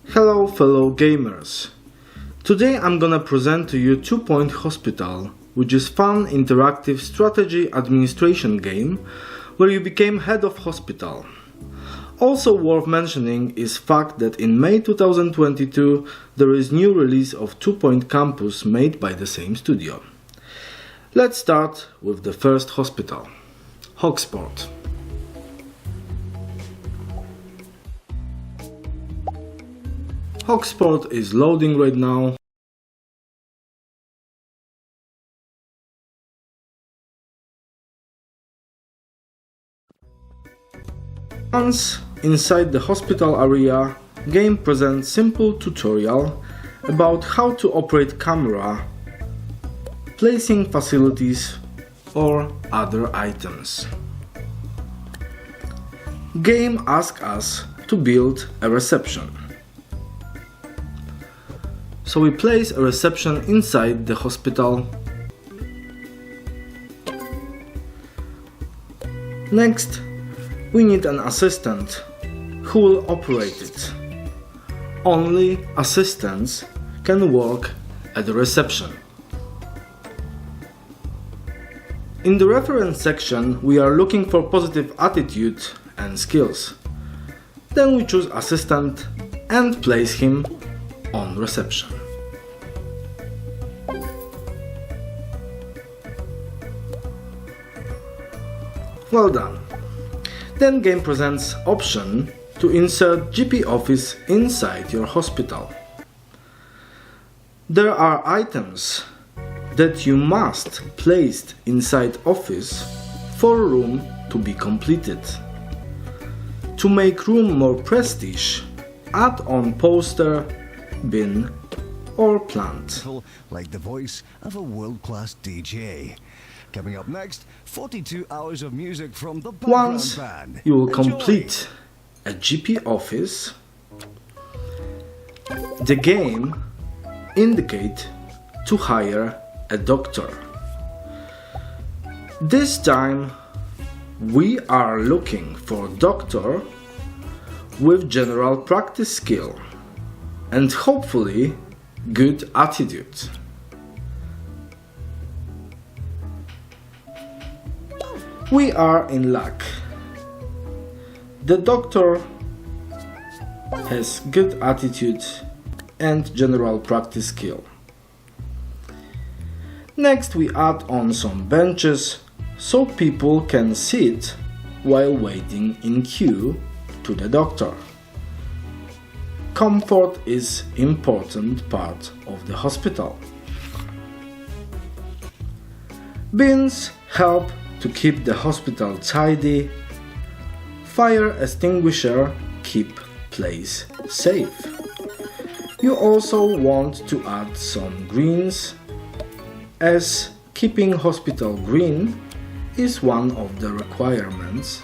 Hello fellow gamers! Today I'm gonna present to you Two Point Hospital, which is fun interactive strategy administration game where you became head of hospital. Also worth mentioning is fact that in May 2022 there is new release of Two Point Campus made by the same studio. Let's start with the first hospital, Hogsport. Hogsport is loading right now. Once inside the hospital area, game presents simple tutorial about how to operate camera, placing facilities or other items. Game asks us to build a reception. So we place a reception inside the hospital. Next, we need an assistant who will operate it. Only assistants can work at the reception. In the reference section, we are looking for positive attitude and skills. Then we choose assistant and place him on reception. Well done. Then game presents option to insert GP office inside your hospital. There are items that you must place inside office for a room to be completed. To make room more prestige, add on poster, bin or plant. Like the voice of a world-class DJ. Coming up next, 42 hours of music from the background Once band. you will Enjoy. complete a GP office, the game indicates to hire a doctor. This time we are looking for a doctor with general practice skill and hopefully good attitude. We are in luck. The doctor has good attitude and general practice skill. Next we add on some benches so people can sit while waiting in queue to the doctor. Comfort is important part of the hospital. Bins help to keep the hospital tidy. Fire extinguisher keep place safe. You also want to add some greens, as keeping hospital green is one of the requirements.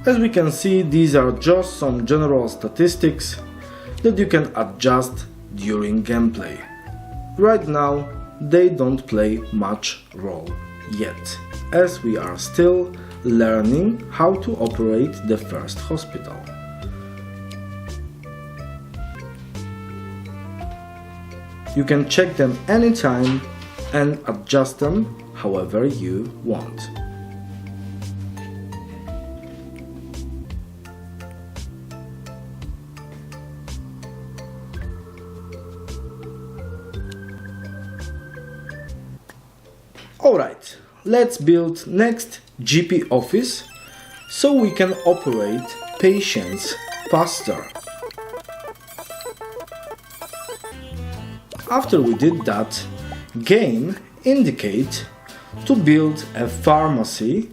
As we can see, these are just some general statistics that you can adjust during gameplay. Right now, they don't play much role yet, as we are still learning how to operate the first hospital. You can check them anytime and adjust them however you want. Alright, let's build next GP office so we can operate patients faster. After we did that, game indicate to build a pharmacy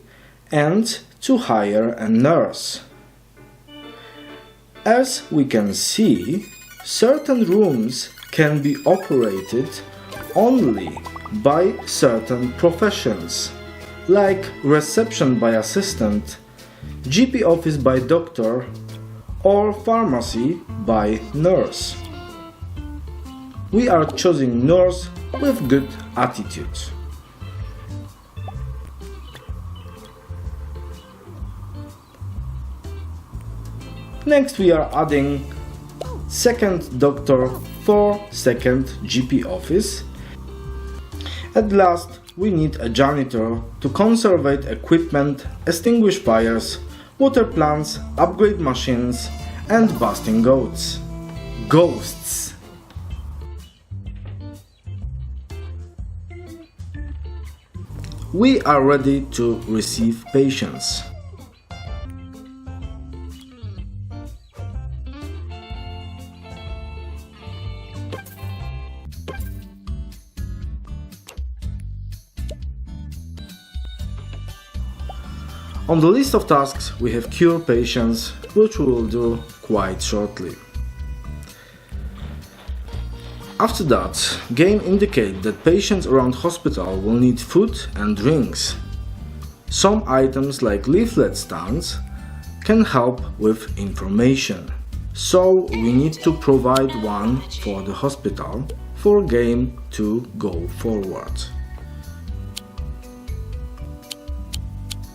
and to hire a nurse. As we can see, certain rooms can be operated only by certain professions, like reception by assistant, GP office by doctor, or pharmacy by nurse. we are choosing nurse with good attitude. Next we are adding second doctor for second GP office. At last we need a janitor to conserve equipment, extinguish fires, water plants, upgrade machines and busting goats. Ghosts. We are ready to receive patients. On the list of tasks we have cure patients, which we will do quite shortly. After that, game indicates that patients around hospital will need food and drinks. Some items like leaflet stands can help with information, so we need to provide one for the hospital for game to go forward.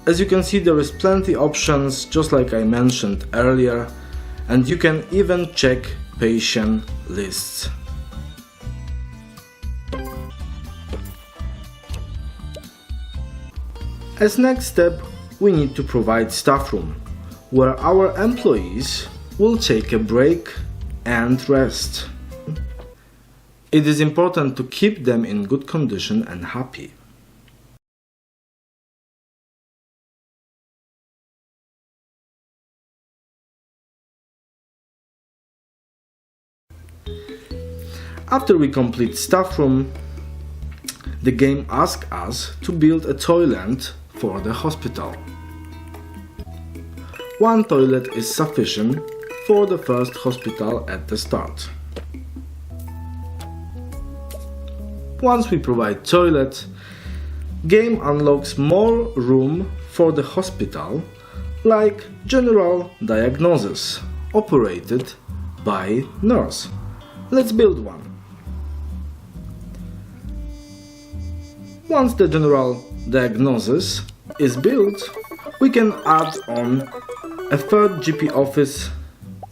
As you can see, there is plenty options, just like I mentioned earlier, and you can even check patient lists. As next step, we need to provide staff room, where our employees will take a break and rest. It is important to keep them in good condition and happy. After we complete staff room, the game asks us to build a toilet for the hospital. One toilet is sufficient for the first hospital at the start. Once we provide toilet, game unlocks more room for the hospital, like general diagnosis, operated by nurse. Let's build one. Once the general diagnosis is built, we can add on a third GP office,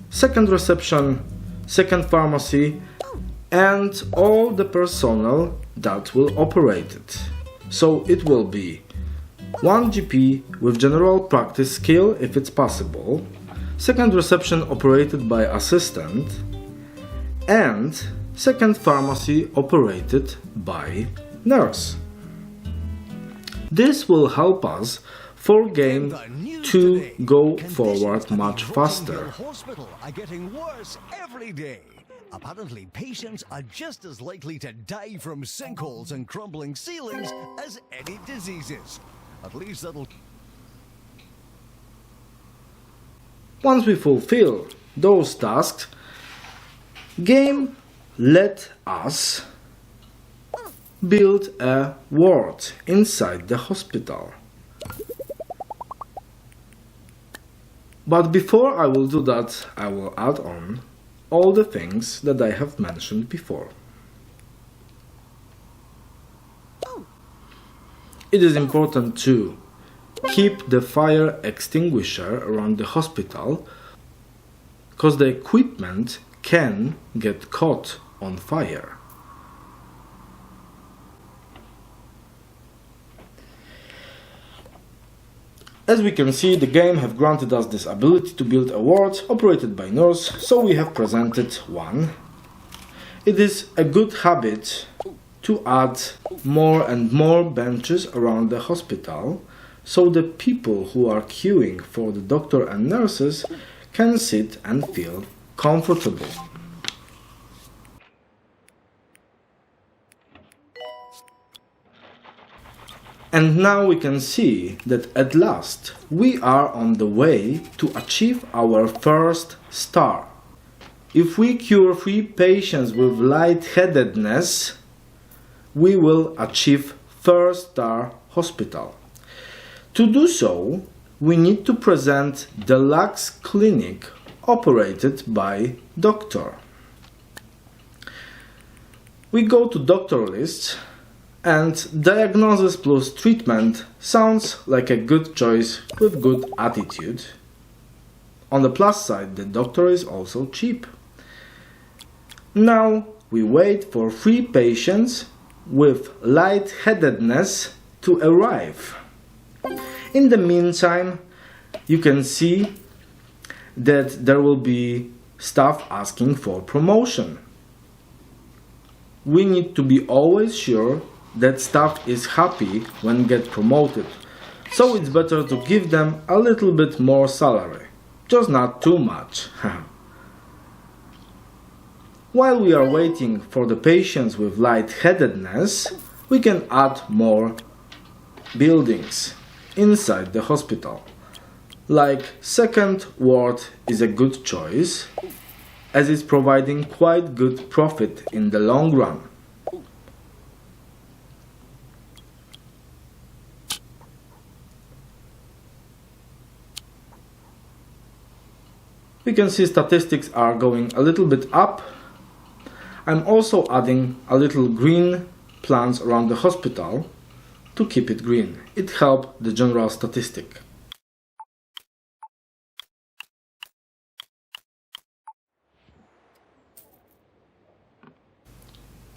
second reception, second pharmacy, and all the personnel that will operate it. So it will be one GP with general practice skill if it's possible, second reception operated by assistant, and second pharmacy operated by nurse. This will help us for game to go forward much faster. Hospital are getting worse every day. Apparently, patients are just as likely to die from sinkholes and crumbling ceilings as any diseases. At least that'll... Once we fulfill those tasks, game let us build a ward inside the hospital. But before I will do that, I will add on all the things that I have mentioned before. It is important to keep the fire extinguisher around the hospital, because the equipment can get caught on fire. As we can see, the game have granted us this ability to build a ward operated by nurse, so we have presented one. It is a good habit to add more and more benches around the hospital, so the people who are queuing for the doctor and nurses can sit and feel comfortable. And now we can see that at last we are on the way to achieve our first star. If we cure 3 patients with lightheadedness, we will achieve first star hospital. To do so, we need to present deluxe clinic operated by doctor. We go to doctor lists, and diagnosis plus treatment sounds like a good choice with good attitude. On the plus side, the doctor is also cheap. Now we wait for 3 patients with lightheadedness to arrive. In the meantime, you can see that there will be staff asking for promotion. We need to be always sure that staff is happy when get promoted, so it's better to give them a little bit more salary, just not too much. While we are waiting for the patients with lightheadedness, we can add more buildings inside the hospital. Like second ward is a good choice, as it's providing quite good profit in the long run. We can see statistics are going a little bit up. I'm also adding a little green plants around the hospital to keep it green. It helps the general statistic.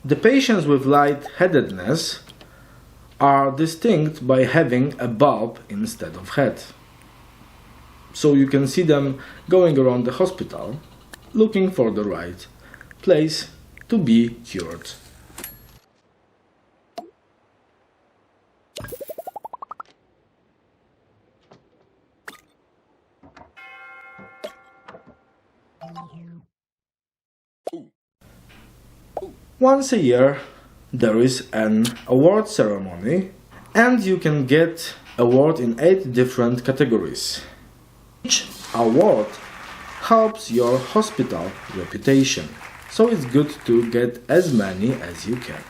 The patients with lightheadedness are distinct by having a bulb instead of head. So you can see them going around the hospital looking for the right place to be cured. Once a year there is an award ceremony, and you can get award in 8 different categories. Each award helps your hospital reputation, so it's good to get as many as you can.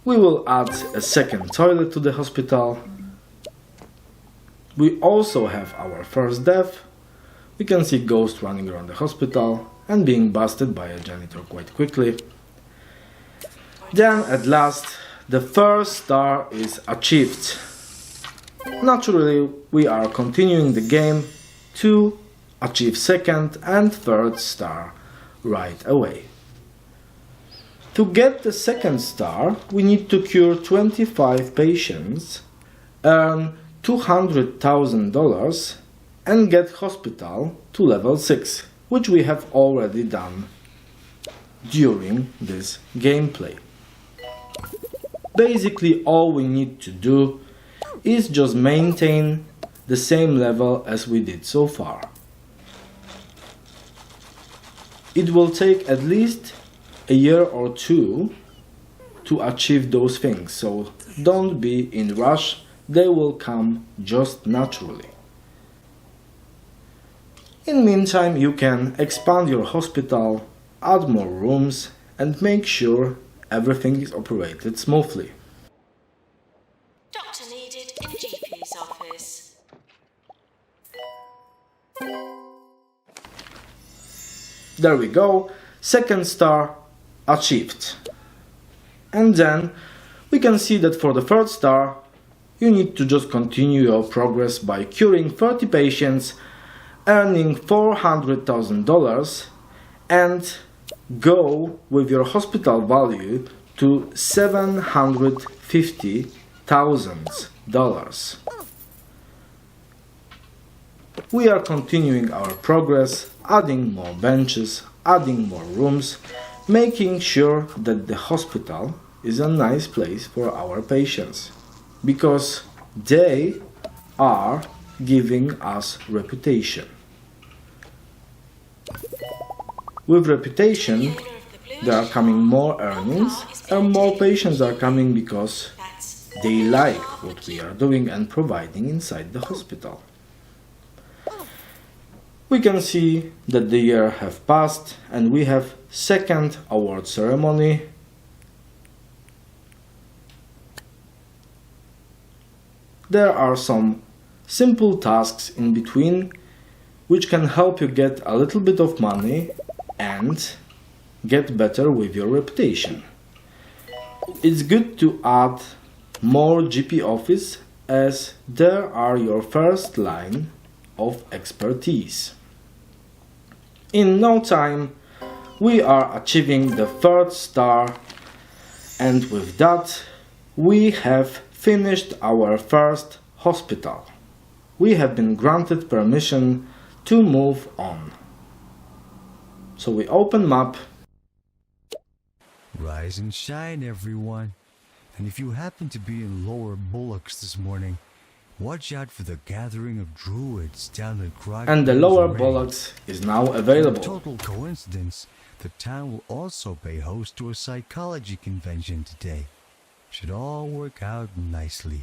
We will add a second toilet to the hospital. We also have our first death. We can see ghosts running around the hospital and being busted by a janitor quite quickly. Then at last, the first star is achieved. Naturally, we are continuing the game to achieve second and third star right away. To get the second star, we need to cure 25 patients, earn $200,000 and get hospital to level 6, which we have already done during this gameplay. Basically all we need to do is just maintain the same level as we did so far. It will take at least a year or 2 to achieve those things, so don't be in rush, they will come just naturally. In meantime, you can expand your hospital, add more rooms and make sure everything is operated smoothly. Doctor needed in GP's office. There we go, second star achieved. And then we can see that for the third star you need to just continue your progress by curing 30 patients, earning $400,000 and go with your hospital value to $750,000. We are continuing our progress, adding more benches, adding more rooms, making sure that the hospital is a nice place for our patients, because they are giving us reputation. With reputation, there are coming more earnings and more patients are coming because they like what we are doing and providing inside the hospital. We can see that the year have passed and we have second award ceremony. There are some simple tasks in between which can help you get a little bit of money and get better with your reputation. It's good to add more GP Office as there are your first line of expertise. In no time we are achieving the 3rd star, and with that we have finished our first hospital. We have been granted permission to move on. So we open map. Rise and shine, everyone. And if you happen to be in Lower Bullocks this morning, watch out for the gathering of druids down the Grog. And the Lower Bullocks is now available. Total coincidence, the town will also pay host to a psychology convention today. Should all work out nicely.